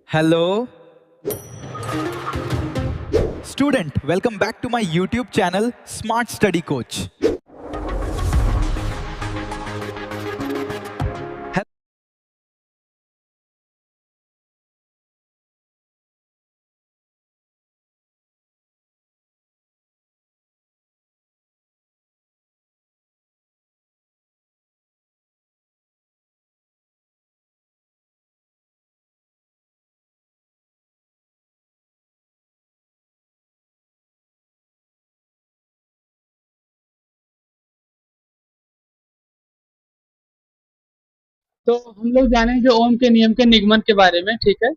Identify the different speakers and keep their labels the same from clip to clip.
Speaker 1: Hello, student. Welcome back to my YouTube channel, Smart Study Coach.
Speaker 2: तो हम लोग जानेंगे ओम के नियम के निगमन के बारे में। ठीक है।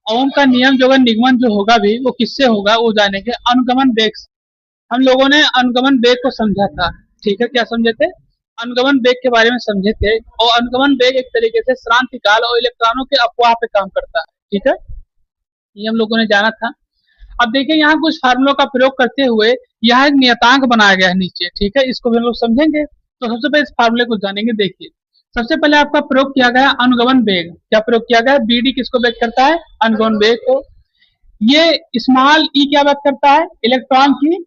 Speaker 2: ओम का नियम जो है, निगमन जो होगा भी वो किससे होगा वो जानेंगे, अनुगमन वेग से। हम लोगों ने अनुगमन वेग को समझा था। ठीक है, क्या समझे थे? अनुगमन वेग के बारे में समझे थे। और अनुगमन वेग एक तरीके से श्रांति काल और इलेक्ट्रॉनों के अपवाह पे काम करता है। ठीक है, ये हम लोगों ने जाना था। अब देखिए, यहाँ कुछ फार्मूलों का प्रयोग करते हुए यहाँ एक नियतांक बनाया गया है नीचे। ठीक है, इसको भी हम लोग समझेंगे। तो सबसे पहले इस फार्मूले को जानेंगे। देखिए, सबसे पहले आपका प्रयोग किया गया अनुगमन वेग। क्या प्रयोग किया गया? बीडी किसको व्यक्त करता है? अनुगमन वेग को। ये स्मॉल ई क्या व्यक्त करता है? इलेक्ट्रॉन की,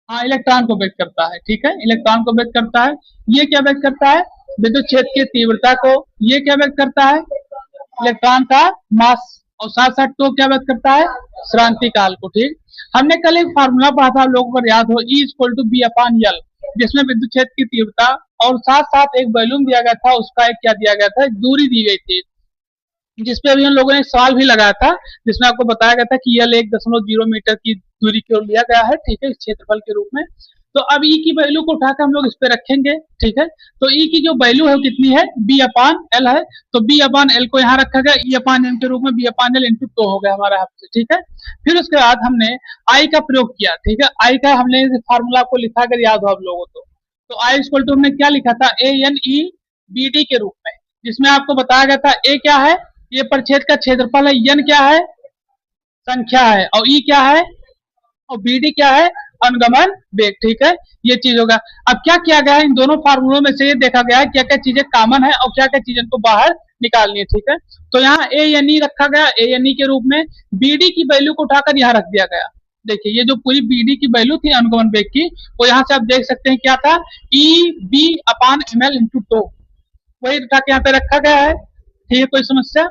Speaker 2: हाँ, इलेक्ट्रॉन को व्यक्त करता है। ठीक है, इलेक्ट्रॉन को व्यक्त करता है। ये क्या व्यक्त करता है? विद्युत क्षेत्र की तीव्रता को। ये क्या व्यक्त करता है? इलेक्ट्रॉन का मास। और साथ साथ टो क्या व्यक्त करता है? श्रांति काल को। ठीक, हमने कल एक फार्मूला पढ़ा था, आप लोगों को याद हो, E equal to B upon L, जिसमें विद्युत क्षेत्र की तीव्रता और साथ साथ एक वॉल्यूम दिया गया था, उसका एक क्या दिया गया था? दूरी दी गई थी, जिसपे अभी हम लोगों ने सवाल भी लगाया था, जिसमें आपको बताया गया था कि यल 1.0 मीटर की दूरी की ओर लिया गया है। ठीक है, इस क्षेत्रफल के रूप में। तो अब ई की वैल्यू को उठाकर हम लोग इस पे रखेंगे। ठीक है, तो ई की जो वैल्यू है वो कितनी है? बी अपान एल है। तो बी अपान एल को यहाँ रखा गया, ई अपान एम के रूप में, बी अपान एल इंटू टू हो गया हमारा यहाँ पे। ठीक है, फिर उसके बाद हमने आई का प्रयोग किया। ठीक है, आई का हमने फार्मूला को लिखा, अगर याद हो आप लोगों को। तो आई इक्वल टू हमने क्या लिखा था? ए एन ई बी डी के रूप में, जिसमें आपको बताया गया था ए क्या है? ये परिच्छेद का क्षेत्रफल है। एन क्या है? संख्या है। और ई क्या है? और बीडी क्या है? अनुगमन वेग। ठीक है, ये चीज होगा। अब क्या किया गया है, इन दोनों फार्मूलों में से ये देखा गया है क्या क्या चीजें कॉमन है और क्या क्या चीजें को बाहर निकालनी है। ठीक है, तो यहाँ ए एन ई रखा गया, ए एन ई के रूप में। बीडी की वैल्यू को उठाकर यहाँ रख दिया गया। देखिए, ये जो पूरी बीडी की वैल्यू थी अनुगमन वेग की, वो यहाँ से आप देख सकते हैं क्या था? ई बी अपान एम एल इंटू टू, वही उठा के यहाँ पे रखा गया है। ठीक है, कोई समस्या?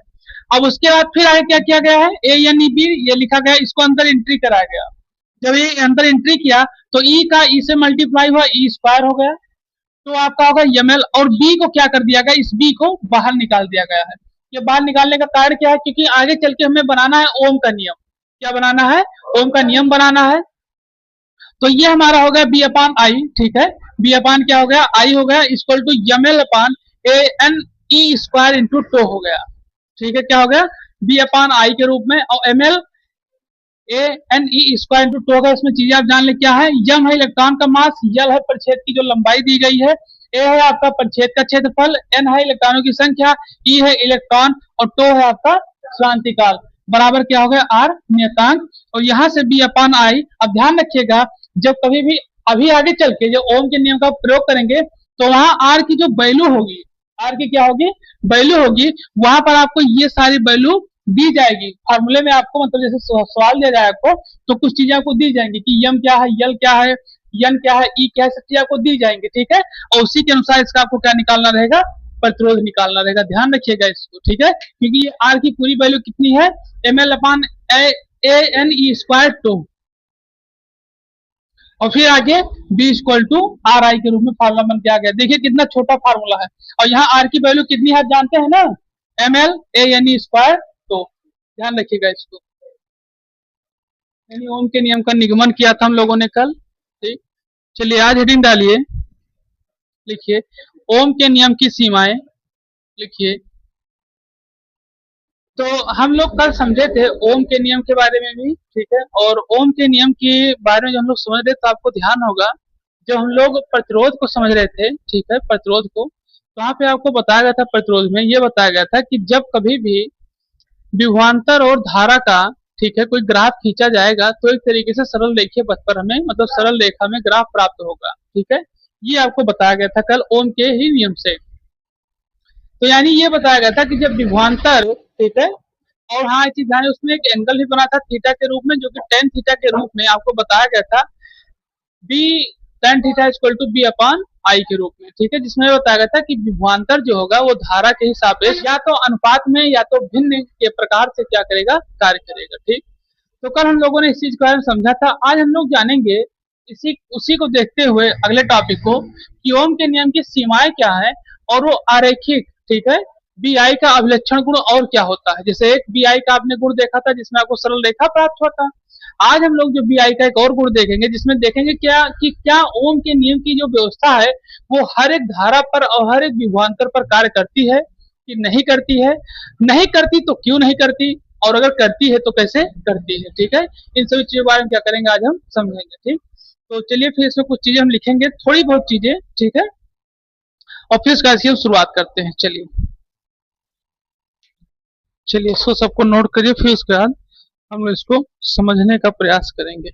Speaker 2: अब उसके बाद फिर आगे क्या किया गया है? ए एन ई बी ये लिखा गया, इसको अंदर एंट्री कराया गया। जब ये अंदर एंट्री किया तो ई का ई से मल्टीप्लाई हुआ, ई स्क्वायर हो गया। तो आपका होगा एमएल। और बी को क्या कर दिया गया? इस बी को बाहर निकाल दिया गया है। ये बाहर निकालने का कारण क्या है? क्योंकि आगे चल के हमें बनाना है ओम का नियम। क्या बनाना है? ओम का नियम बनाना है। तो ये हमारा हो गया बी अपान आई। ठीक है, बी अपान क्या हो गया? आई हो गया, equal to ML upon A N E square into two हो गया। ठीक है, क्या हो गया? बी अपान आई के रूप में। और M L A N E square into two होगा। इसमें चीजें आप जान ले क्या है? यम है इलेक्ट्रॉन का मास, यल है परिच्छेद की जो लंबाई दी गई है, ए है आपका परिच्छेद का क्षेत्रफल, एन है इलेक्ट्रॉनों की संख्या, ई है इलेक्ट्रॉन, और टो है आपका श्रांति काल। बराबर क्या हो गया? आर नियतांक। और यहाँ से बी अपान आई। अब ध्यान रखिएगा, जब कभी भी अभी आगे चल के जो ओम के नियम का प्रयोग करेंगे, तो वहां आर की जो वैल्यू होगी, आर की क्या होगी? वैल्यू होगी, वहां पर आपको ये सारी वैल्यू दी जाएगी। फार्मूले में आपको, मतलब जैसे सवाल दिया जाए आपको, तो कुछ चीजें आपको दी जाएंगी कि यम क्या है, यल क्या है, यन क्या है, ई क्या है, सब चीजें आपको दी जाएंगी। ठीक है, और उसी के अनुसार इसका आपको क्या निकालना रहेगा? प्रतिरोध निकालना रहेगा। ध्यान रखिएगा इसको। ठीक है, क्योंकि ये आर की पूरी वैल्यू कितनी है? M L upon A N E square two. और फिर आगे B equal to R I के रूप में फार्मूला बन के आ गया। देखिए कितना छोटा फार्मूला है। और यहाँ आर की वैल्यू कितनी है आप जानते हैं ना? M L A N E square two. ध्यान रखिएगा इसको। यानी ओम के नियम का निगमन किया था हम लोगों ने कल। ठीक, चलिए आज हेडिंग डालिए, लिखिए ओम के नियम की सीमाएं। लिखिए, तो हम लोग कल समझे थे ओम के नियम के बारे में भी। ठीक है, और ओम के नियम के बारे में जब हम लोग समझ रहे, तो आपको ध्यान होगा, जब हम लोग प्रतिरोध को समझ रहे थे, ठीक है, प्रतिरोध को, तो वहां पे आपको बताया गया था, प्रतिरोध में ये बताया गया था कि जब कभी भी विभवांतर और धारा का, ठीक है, कोई ग्राफ खींचा जाएगा, तो एक तरीके से सरल रेखीय पथ पर हमें, मतलब सरल रेखा में ग्राफ प्राप्त होगा। ठीक है, ये आपको बताया गया था कल ओम के ही नियम से। तो यानी ये बताया गया था कि जब विभवांतर, ठीक है, और हाँ, एक चीज ध्यान है, उसमें एक एंगल भी बना था थीटा के रूप में, जो कि टेन थीटा के रूप में आपको बताया गया था, B tan theta equal to B upon I के रूप में, ठीक है, जिसमें बताया गया था कि विभवांतर जो होगा वो धारा के ही सापेक्ष या तो अनुपात में या तो भिन्न के प्रकार से क्या करेगा, कार्य करेगा, ठीक। तो कल हम लोगों ने इस चीज के बारे में समझा था, आज हम लोग जानेंगे इसी उसी को देखते हुए अगले टॉपिक को कि ओम के नियम की सीमाएं क्या है और वो आरेखिक, ठीक है, बी आई का अभिलक्षण गुण और क्या होता है। जैसे एक बी आई का आपने गुण देखा था जिसमें आपको सरल रेखा प्राप्त हुआ था, आज हम लोग जो बी आई का एक और गुण देखेंगे जिसमें देखेंगे क्या कि क्या ओम के नियम की जो व्यवस्था है वो हर एक धारा पर और हर एक विभवांतर पर कार्य करती है कि नहीं करती है, नहीं करती तो क्यों नहीं करती, और अगर करती है तो कैसे करती है, ठीक है। इन सभी चीजों के बारे में क्या करेंगे आज हम समझेंगे, ठीक। तो चलिए फिर इसमें कुछ चीजें हम लिखेंगे, थोड़ी बहुत चीजें, ठीक है, और फिर इसका हम शुरुआत करते हैं। चलिए चलिए इसको सबको नोट करिए, फिर उसके बाद हम लोग इसको समझने का प्रयास करेंगे।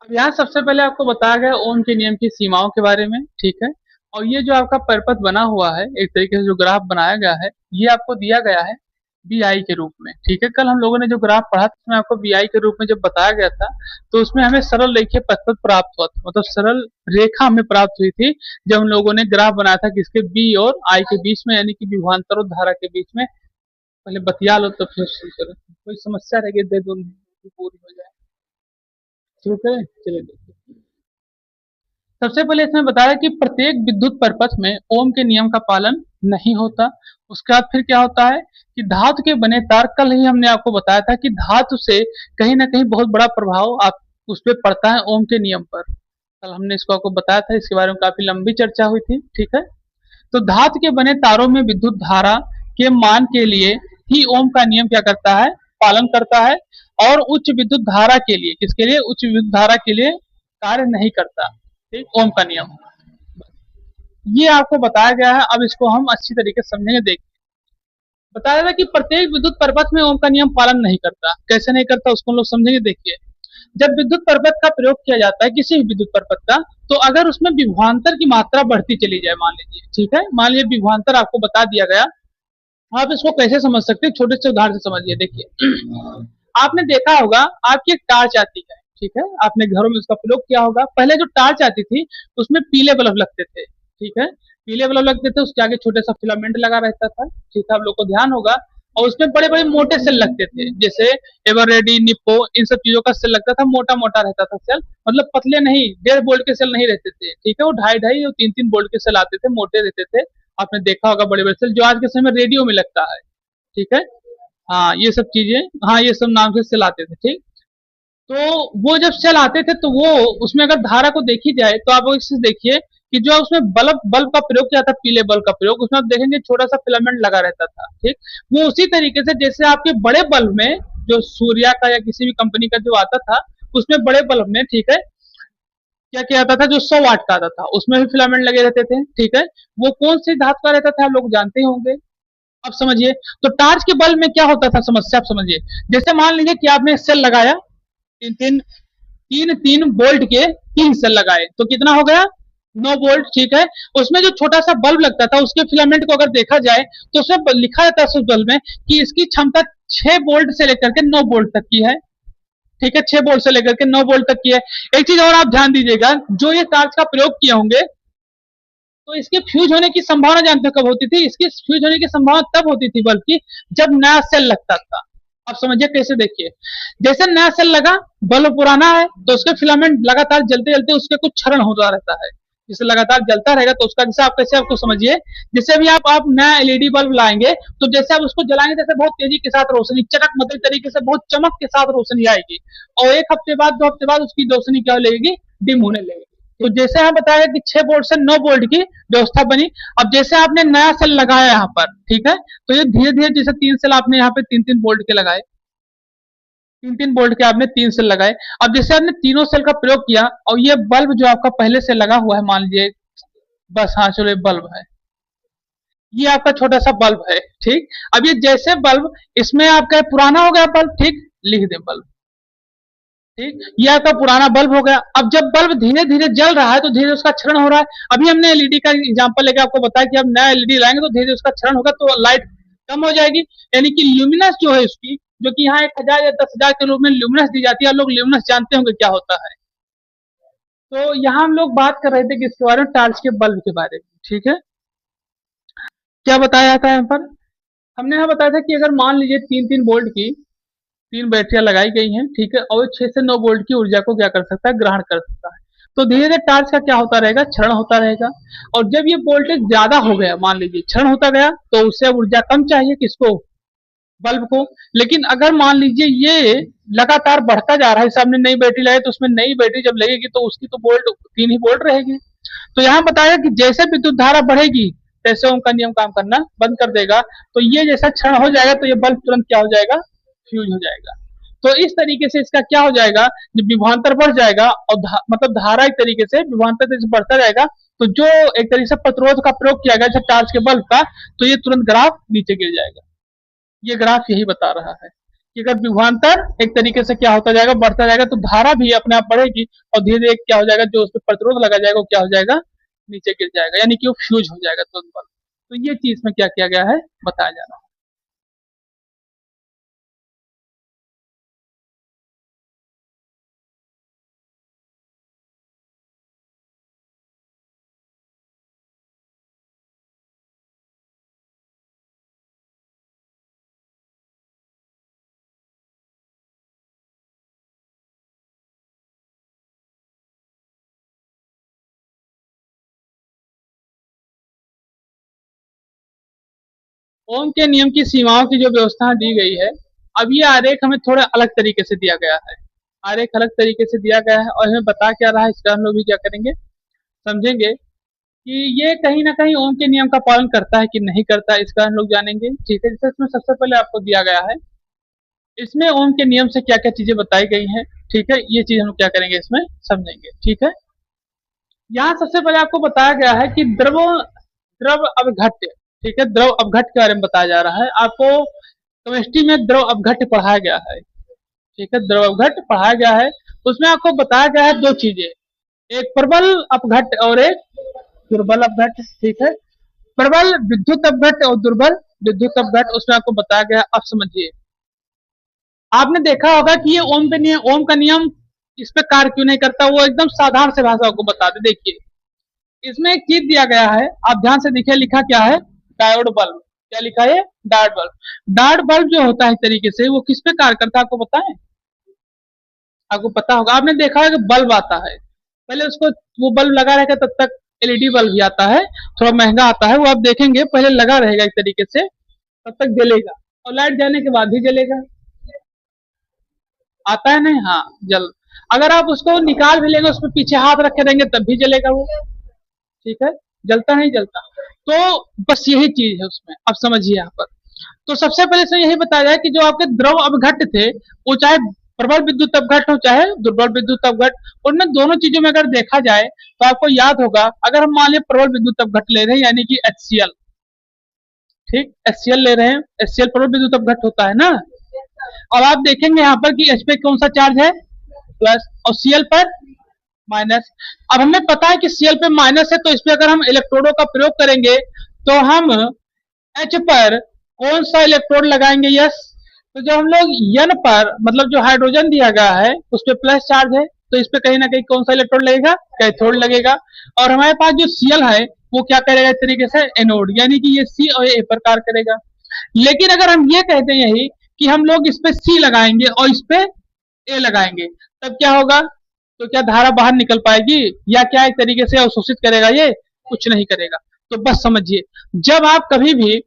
Speaker 2: अब यहाँ सबसे पहले आपको बताया गया ओम के नियम की सीमाओं के बारे में, ठीक है। और ये जो आपका परिपथ बना हुआ है, एक तरीके से जो ग्राफ बनाया गया है, ये आपको दिया गया है बी आई के रूप में, ठीक है। कल हम लोगों ने जो ग्राफ पढ़ा था उसमें आपको बी आई के रूप में जब बताया गया था, तो उसमें हमें सरल रेखीय परिपथ प्राप्त हुआ था, मतलब सरल रेखा हमें प्राप्त हुई थी जब हम लोगों ने ग्राफ बनाया था किसके, बी और आई के बीच में, यानी कि विभवांतर और धारा के बीच में। पहले बतिया लो तो फिर शुरू करें, कोई समस्या रहेगी दे दो, पूरी हो जाए, शुरू करें। चलिए देखिए, सबसे पहले इसमें बताया कि प्रत्येक विद्युत परिपथ में ओम के नियम का पालन नहीं होता। उसके बाद फिर क्या होता है कि धातु के बने तार, कल ही हमने आपको बताया था कि धातु से कहीं ना कहीं बहुत बड़ा प्रभाव आप उस पर पड़ता है ओम के नियम पर, कल हमने इसको आपको बताया था, इसके बारे में काफी लंबी चर्चा हुई थी, ठीक है। तो धातु के बने तारों में विद्युत धारा के मान के लिए ही ओम का नियम क्या करता है, पालन करता है, और उच्च विद्युत धारा के लिए, किसके लिए, उच्च विद्युत धारा के लिए कार्य नहीं करता, ठीक, ओम का नियम। ये आपको बताया गया है, अब इसको हम अच्छी तरीके से समझेंगे। देखिए, बताया था कि प्रत्येक विद्युत परिपथ में ओम का नियम पालन नहीं करता, कैसे नहीं करता उसको हम लोग समझेंगे। देखिए, जब विद्युत परिपथ का प्रयोग किया जाता है, किसी भी विद्युत परिपथ का, तो अगर उसमें विभवांतर की मात्रा बढ़ती चली जाए, मान लीजिए, ठीक है, मान लीजिए विभवांतर आपको बता दिया गया, आप इसको कैसे समझ सकते हैं, छोटे से उदाहरण से समझिए। देखिए, आपने देखा होगा आपकी एक टार्च आती है, ठीक है, आपने घरों में उसका प्रयोग किया होगा। पहले जो टार्च आती थी उसमें पीले बल्ब लगते थे, ठीक है, पीले बल्ब लगते थे, उसके आगे छोटे सा फिलामेंट लगा रहता था, ठीक है, आप लोग को ध्यान होगा। और उसमें बड़े बड़े मोटे सेल लगते थे, जैसे एवररेडी, निप्पो, इन सब चीजों का सेल लगता था, मोटा मोटा रहता था सेल, मतलब पतले नहीं, 1.5 वोल्ट के सेल नहीं रहते थे, ठीक है, वो 2.5 और 3-3 वोल्ट के सेल आते थे, मोटे रहते थे। आपने देखा होगा बड़े बड़े सेल जो आज के समय में रेडियो में लगता है, ठीक है। हाँ, ये सब चीजें, हाँ, ये सब नाम से सेल आते थे, ठीक। तो वो जब सेल आते थे तो वो, उसमें अगर धारा को देखी जाए तो आप इस देखिए कि जो उसमें बल्ब बल्ब का प्रयोग किया था, पीले बल्ब का प्रयोग, उसमें आप देखेंगे छोटा सा फिलामेंट लगा रहता था, ठीक। वो उसी तरीके से जैसे आपके बड़े बल्ब में, जो सूर्या का या किसी भी कंपनी का जो आता था, उसमें बड़े बल्ब में, ठीक है, क्या किया जाता था, जो 100 वाट का आता था उसमें भी फिलामेंट लगे रहते थे, ठीक है। वो कौन सी धातु का रहता था आप लोग जानते ही होंगे। अब समझिए, तो टार्च के बल्ब में क्या होता था, समस्या आप समझिए। जैसे मान लीजिए कि आपने सेल लगाया, तीन तीन तीन तीन वोल्ट के 3 सेल लगाए, तो कितना हो गया, 9 वोल्ट, ठीक है। उसमें जो छोटा सा बल्ब लगता था उसके फिलामेंट को अगर देखा जाए तो उसमें लिखा रहता है उस बल्ब में कि इसकी क्षमता 6 वोल्ट से लेकर के 9 वोल्ट तक की है, ठीक है, 6 वोल्ट से लेकर के 9 वोल्ट तक की है। एक चीज और आप ध्यान दीजिएगा, जो ये टार्च का प्रयोग किए होंगे तो इसके फ्यूज होने की संभावना जानते हो कब होती थी, इसकी फ्यूज होने की संभावना तब होती थी बल्ब की जब नया सेल लगता था। आप समझिए कैसे, देखिए, जैसे नया सेल लगा, बल्ब पुराना है तो उसके फिलामेंट लगातार जलते जलते उसके कुछ क्षरण होता रहता है, जैसे लगातार जलता रहेगा तो उसका, जैसे आप कैसे, आपको समझिए, जैसे भी आप नया एलईडी बल्ब लाएंगे तो जैसे आप उसको जलाएंगे जैसे बहुत तेजी के साथ रोशनी, चटक मदरी तरीके से बहुत चमक के साथ रोशनी आएगी, और 1 हफ्ते बाद 2 हफ्ते बाद उसकी रोशनी क्या लगेगी, डिम होने लगेगी। तो जैसे हम बताया कि 6 वोल्ट से 9 वोल्ट की व्यवस्था बनी। अब जैसे आपने नया सेल लगाया यहाँ पर, ठीक है, तो ये धीरे धीरे जैसे 3 सेल आपने यहाँ पे 3-3 वोल्ट के लगाए, तीन बोल्ट के आपने 3 सेल लगाए। अब जैसे आपने तीनों सेल का प्रयोग किया और ये बल्ब जो आपका पहले से लगा हुआ है, मान लीजिए बस हाँ चलो ये बल्ब है, ये आपका छोटा सा बल्ब है, ठीक। अब ये जैसे बल्ब, इसमें आपका पुराना हो गया बल्ब, ठीक, लिख दे बल्ब, ठीक, ये आपका पुराना बल्ब हो गया। अब जब बल्ब धीरे धीरे जल रहा है तो धीरे उसका क्षरण हो रहा है। अभी हमने एलईडी का एग्जांपल लेके आपको बताया कि अब नया एलईडी लाएंगे तो धीरे उसका क्षरण होगा तो लाइट कम हो जाएगी, यानी कि ल्यूमिनस जो है उसकी, जो कि यहाँ 1000 या 10,000 के रूप में ल्यूमिनस दी जाती है, आप लोग ल्यूमिनस जानते होंगे क्या होता है। तो यहाँ हम लोग बात कर रहे थे कि इसके बारे में, टार्च के बल्ब के बारे में, ठीक है। क्या बताया जाता है यहाँ पर, हमने यहाँ बताया था कि अगर मान लीजिए 3-3 वोल्ट की 3 बैटरियां लगाई गई हैं, ठीक है, और 6 से 9 वोल्ट की ऊर्जा को क्या कर सकता है, ग्रहण कर सकता है। तो धीरे धीरे टार्च का क्या होता रहेगा, क्षरण होता रहेगा। और जब ये वोल्टेज ज्यादा हो गया, मान लीजिए क्षरण होता गया, तो उससे ऊर्जा कम चाहिए किसको, बल्ब को। लेकिन अगर मान लीजिए ये लगातार बढ़ता जा रहा है, जैसे आपने नई बैटरी लाई तो उसमें नई बैटरी जब लगेगी तो उसकी तो वोल्ट 3 ही वोल्ट रहेगी। तो यहाँ बताया कि जैसे विद्युत धारा बढ़ेगी तैसे ओम का नियम काम करना बंद कर देगा। तो ये जैसा क्षण हो जाएगा तो ये बल्ब तुरंत क्या हो जाएगा, फ्यूज हो जाएगा। तो इस तरीके से इसका क्या हो जाएगा, जब विभवांतर बढ़ जाएगा और मतलब धारा एक तरीके से विभवांतर से बढ़ता जाएगा, तो जो एक तरीके से प्रतिरोध का प्रयोग किया गया टार्च के बल्ब का, तो ये तुरंत ग्राफ नीचे गिर जाएगा। ये ग्राफ यही बता रहा है कि अगर विभवांतर एक तरीके से क्या होता जाएगा, बढ़ता जाएगा, तो धारा भी अपने आप बढ़ेगी और धीरे धीरे क्या हो जाएगा, जो उस पर प्रतिरोध लगा जाएगा वो क्या हो जाएगा, नीचे गिर जाएगा, यानी कि वो फ्यूज हो जाएगा तुरंत बल्ब। तो ये चीज में क्या किया गया है, बताया जा रहा है। ओम के नियम की सीमाओं की जो व्यवस्था दी गई है, अब ये आरेख हमें थोड़ा अलग तरीके से दिया गया है। आरेख अलग तरीके से दिया गया है और हमें बता क्या रहा है, इसका हम लोग भी क्या करेंगे, समझेंगे कि ये कहीं ना कहीं ओम के नियम का पालन करता है कि नहीं करता है, इसका हम लोग जानेंगे, ठीक है। जैसे इसमें सबसे पहले आपको दिया गया है, इसमें ओम के नियम से क्या क्या चीजें बताई गई हैं, ठीक है, ये चीज हम क्या करेंगे इसमें समझेंगे, ठीक है। यहाँ सबसे पहले आपको बताया गया है कि द्रव द्रव अवघट्य, ठीक है, द्रव अवघट्य के बारे में बताया जा रहा है। आपको केमिस्ट्री में द्रव अवघट्य पढ़ाया गया है, ठीक है, द्रव अवघट्य पढ़ाया गया है। उसमें आपको बताया गया है दो चीजें, एक प्रबल अपघट्य और एक दुर्बल अपघट्य, ठीक है। प्रबल विद्युत अपघट्य और दुर्बल विद्युत अपघट्य, उसमें आपको बताया गया है। अब समझिए, आपने देखा होगा कि ये ओम का नियम इस पे कार्य क्यों नहीं करता, वो एकदम साधारण से भाषा को बता दे। देखिए, इसमें एक चीज दिया गया है, आप ध्यान से देखिए, लिखा क्या है, डायोड बल्ब। क्या लिखा है, डायोड बल्ब। डायोड बल्ब जो होता है एक तरीके से वो किस पे कार्य करता है, आपको पता है, आपको पता होगा, आपने देखा है कि बल्ब आता है, पहले उसको वो बल्ब लगा रहेगा, तब तक एलईडी बल्ब भी आता है, थोड़ा महंगा आता है, वो आप देखेंगे पहले लगा रहेगा एक तरीके से, तब तक जलेगा और लाइट जाने के बाद भी जलेगा, आता है नहीं, हाँ जल। अगर आप उसको निकाल भी लेंगे, उसमें पीछे हाथ रखे रहेंगे तब भी जलेगा वो, ठीक है, जलता नहीं जलता। तो बस यही चीज है उसमें, अब समझिए यहाँ पर। तो सबसे पहले से यही बताया जाए कि जो आपके द्रव अपघट्य थे, वो चाहे प्रबल विद्युत अपघट्य हो चाहे दुर्बल विद्युत अपघट्य, उनमें दोनों चीजों में अगर देखा जाए तो आपको याद होगा, अगर हम मान लिया प्रबल विद्युत अपघट्य ले रहे हैं, यानी कि HCl, ठीक, HCl ले रहे हैं, HCl प्रबल विद्युत अपघट्य होता है ना। और आप देखेंगे यहाँ पर कि H पे कौन सा चार्ज है, प्लस, और Cl पर माइनस। अब हमें पता है कि Cl पे माइनस है, तो इस पे अगर हम इलेक्ट्रोडों का प्रयोग करेंगे तो हम H पर कौन सा इलेक्ट्रोड लगाएंगे, यस। तो जब हम लोग N पर, मतलब जो हाइड्रोजन दिया गया है उस पे प्लस चार्ज है, तो इस पे कहीं ना कहीं कौन सा इलेक्ट्रोड लगेगा, कैथोड लगेगा। और हमारे पास जो Cl है वो क्या करेगा, इस तरीके से एनोड, यानी कि ये C और A पर कार्य करेगा। लेकिन अगर हम ये कहते हैं यही कि हम लोग इस पे C लगाएंगे और इस पे A लगाएंगे, तब क्या होगा, तो क्या धारा बाहर निकल पाएगी, या क्या एक तरीके से अवशोषित करेगा, ये कुछ नहीं करेगा। तो बस समझिए, जब आप कभी भी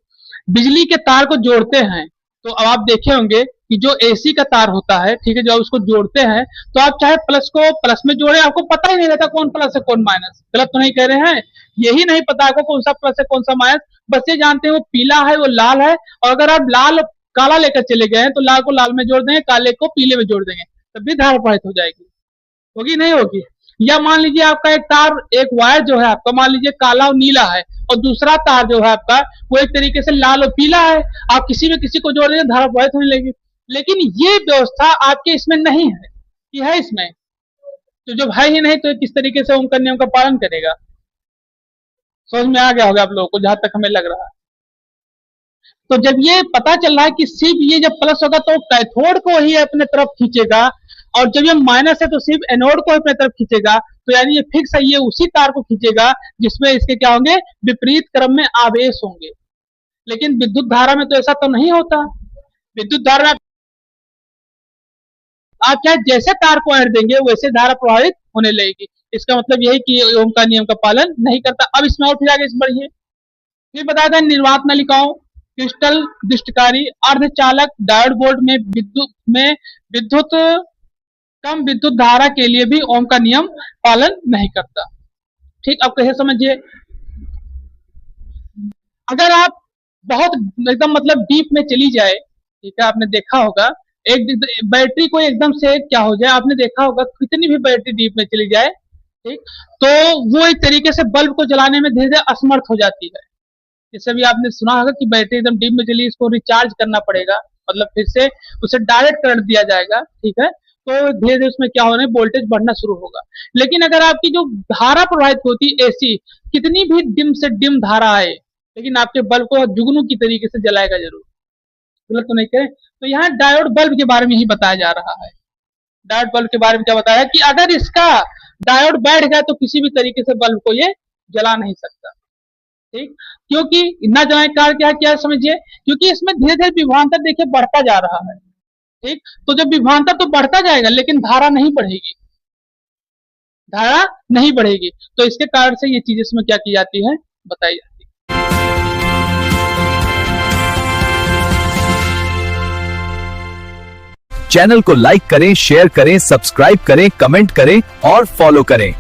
Speaker 2: बिजली के तार को जोड़ते हैं, तो अब आप देखे होंगे कि जो एसी का तार होता है, ठीक है, जब उसको जोड़ते हैं तो आप चाहे प्लस को प्लस में जोड़े, आपको पता ही नहीं रहता कौन प्लस है कौन माइनस, गलत तो नहीं कह रहे हैं, यही नहीं पता आपको कौन सा प्लस है कौन सा माइनस, बस ये जानते हैं वो पीला है वो लाल है, और अगर आप लाल काला लेकर चले गए हैं तो लाल को लाल में जोड़ देंगे, काले को पीले में जोड़ देंगे, तब भी धारा प्रवाहित हो जाएगी। होगी नहीं होगी? या मान लीजिए आपका एक तार, एक वायर जो है आपका, मान लीजिए काला और नीला है, और दूसरा तार जो है आपका वो एक तरीके से लाल और पीला है, आप किसी में किसी को जोड़ देंगे, धारा प्रवाहित होने लगेगी। लेकिन ये व्यवस्था आपके इसमें नहीं है, ये है इसमें, तो जब है ही नहीं तो किस तरीके से ओम का नियम का पालन करेगा? समझ में आ गया होगा आप लोगों को, जहां तक हमें लग रहा है। तो जब ये पता चल रहा है कि सिर्फ ये जब प्लस होगा तो कैथोड को ही अपने तरफ खींचेगा, और जब ये माइनस है तो सिर्फ एनोड को अपने तरफ खींचेगा, तो यानी ये फिक्स है, ये उसी तार को खींचेगा जिसमें इसके क्या होंगे, विपरीत क्रम में आवेश होंगे। लेकिन विद्युत धारा में तो ऐसा तो नहीं होता। विद्युत धारा आप क्या जैसे तार को ऐड देंगे वैसे धारा प्रवाहित होने लगेगी। इसका मतलब यही कि ओम का नियम का पालन नहीं करता। अब इसमें और फिर आगे बढ़िए, फिर बताया था निर्वात नलिकाओं, क्रिस्टल दृष्टिकारी, अर्धचालक, डायोड बोर्ड में विद्युत कम विद्युत धारा के लिए भी ओम का नियम पालन नहीं करता। ठीक, अब कैसे समझिए? अगर आप बहुत एकदम मतलब डीप में चली जाए, ठीक है, आपने देखा होगा एक बैटरी को एकदम से क्या हो जाए, आपने देखा होगा कितनी भी बैटरी डीप में चली जाए, ठीक, तो वो एक तरीके से बल्ब को जलाने में धीरे धीरे असमर्थ हो जाती है। जैसे भी आपने सुना होगा कि बैटरी एकदम डीप में चली, इसको रिचार्ज करना पड़ेगा, मतलब फिर से उसे डायरेक्ट करंट दिया जाएगा, ठीक है, तो धीरे धीरे उसमें क्या होना है, वोल्टेज बढ़ना शुरू होगा। लेकिन अगर आपकी जो धारा प्रवाहित होती है एसी, कितनी भी डिम से डिम धारा आए, लेकिन आपके बल्ब को जुगनू की तरीके से जलाएगा जरूर। गलत तो नहीं करें? तो यहाँ डायोड बल्ब के बारे में ही बताया जा रहा है। डायोड बल्ब के बारे में क्या बताया कि अगर इसका डायोड बैठ गया तो किसी भी तरीके से बल्ब को ये जला नहीं सकता। ठीक, क्योंकि न जलाने का क्या क्या समझिए, क्योंकि इसमें धीरे धीरे विभवांतर देखिए बढ़ता जा रहा है। ठीक, तो जब विभवांतर तो बढ़ता जाएगा लेकिन धारा नहीं बढ़ेगी, धारा नहीं बढ़ेगी, तो इसके कारण से ये चीजें इसमें क्या की जाती है, बताई जाती है।
Speaker 3: चैनल को लाइक करें, शेयर करें, सब्सक्राइब करें, कमेंट करें और फॉलो करें।